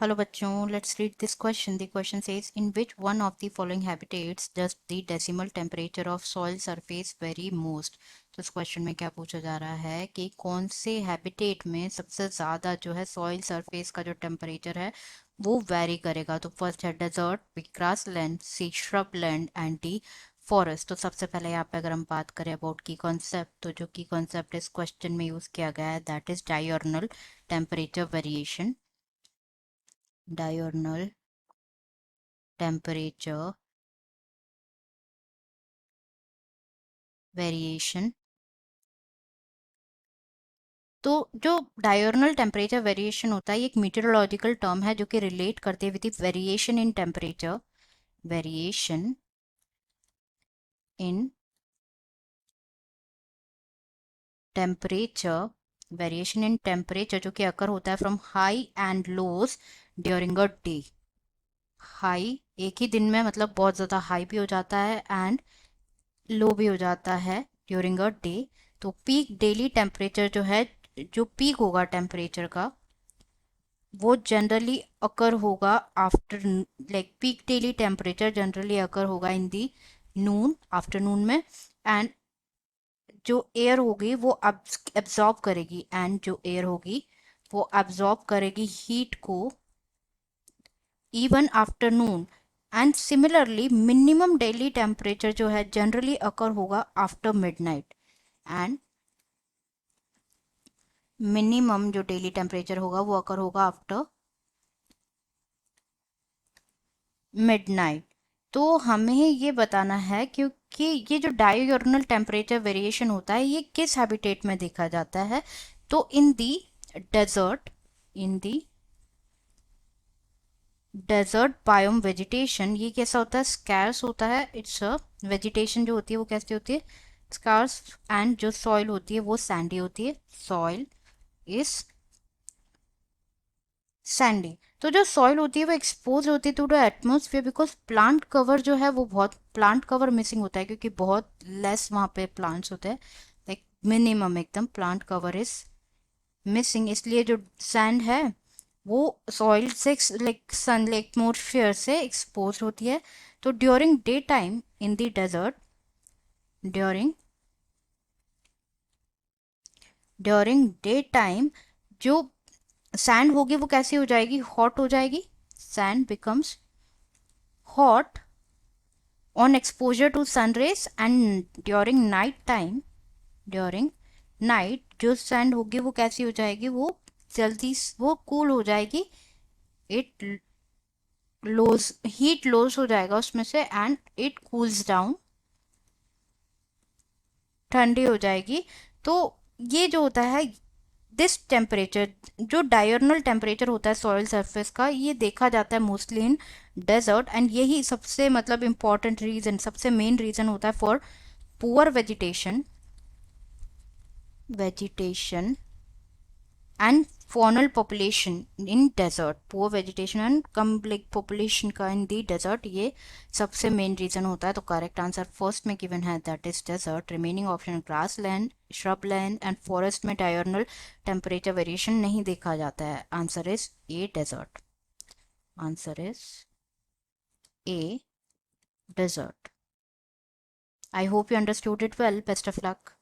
Hello बच्चों, let's read this question. The question says, in which one of the following habitats does the decimal temperature of soil surface vary most? तो इस question में क्या पूछा जा रहा है कि कौन से हैबिटेट में सबसे ज़्यादा जो है सॉइल सरफेस का जो टेम्परेचर है वो वेरी करेगा। तो फर्स्ट है desert, B grassland, C shrubland and D forest. तो सबसे पहले यहाँ पे अगर हम बात करें अबाउट की कॉन्सेप्ट, तो जो की कॉन्सेप्ट इस क्वेश्चन में यूज़ किया गया है that is diurnal temperature variation. diurnal temperature variation. तो जो डायurnal टेम्परेचर वेरिएशन होता है ये एक मीटरोलॉजिकल टर्म है जो कि रिलेट करते हैं with variation in temperature, variation in temperature, variation in temperature जो कि अकर होता है from high and lows during a day. High एक ही दिन में मतलब बहुत ज़्यादा हाई भी हो जाता है एंड लो भी हो जाता है ड्यूरिंग अ डे। तो पीक डेली टेम्परेचर जो है, जो पीक होगा टेम्परेचर का वो जनरली अकर होगा after, like peak daily temperature generally अकर होगा इन दी नून, आफ्टरनून में। एंड जो एयर होगी वो एब्जॉर्ब करेगी, एंड जो एयर होगी वो एब्जॉर्ब करेगी हीट को even afternoon. And similarly minimum daily temperature जो है जनरली अकर होगा आफ्टर मिडनाइट। एंड मिनिमम जो डेली टेम्परेचर होगा वो अकर होगा आफ्टर मिडनाइट। तो हमें ये बताना है क्योंकि ये जो डायurnal टेम्परेचर वेरिएशन होता है ये किस हैबिटेट में देखा जाता है। तो इन दी डेजर्ट, इन दी डेजर्ट बायोम वेजिटेशन ये कैसा होता है, स्कैर्स होता है। इट्स अ वेजिटेशन जो होती है वो कैसी होती है, स्कार्स। एंड जो सॉइल होती है वो सैंडी होती है, सॉइल इज सैंडी। तो जो सॉइल होती है वो एक्सपोज होती है to the atmosphere because plant cover जो है वो बहुत, प्लांट कवर मिसिंग होता है क्योंकि बहुत लेस वहाँ पे प्लांट्स होते हैं, लाइक मिनिमम एकदम प्लांट कवर इज मिसिंग। इसलिए जो सैंड है वो सॉइल से लाइक सन एटमोसफियर से एक्सपोज होती है। तो during day time in the desert, during during day time जो सैंड होगी वो कैसी हो जाएगी, हॉट हो जाएगी। Sand becomes hot on exposure to sun rays and during night time, during night जो सैंड होगी वो कैसी हो जाएगी, वो जल्दी वो कूल हो जाएगी। इट लोज, हीट लॉस हो जाएगा उसमें से एंड इट कूल्स डाउन, ठंडी हो जाएगी। तो ये जो होता है दिस टेम्परेचर, जो डायurnal टेम्परेचर होता है सॉइल सरफेस का ये देखा जाता है मोस्टली इन डेजर्ट। एंड यही सबसे मतलब इम्पॉर्टेंट रीजन, सबसे मेन रीजन होता है for poor vegetation, vegetation and faunal population in desert, poor vegetation and come like population का in the desert, ये सबसे मेन रीजन होता है। तो करेक्ट आंसर फर्स्ट में गिवन है that is desert. Remaining option grassland, shrubland and forest में diurnal temperature variation नहीं देखा जाता है। Answer is a desert, answer is a desert. I hope you understood it well. Best of luck.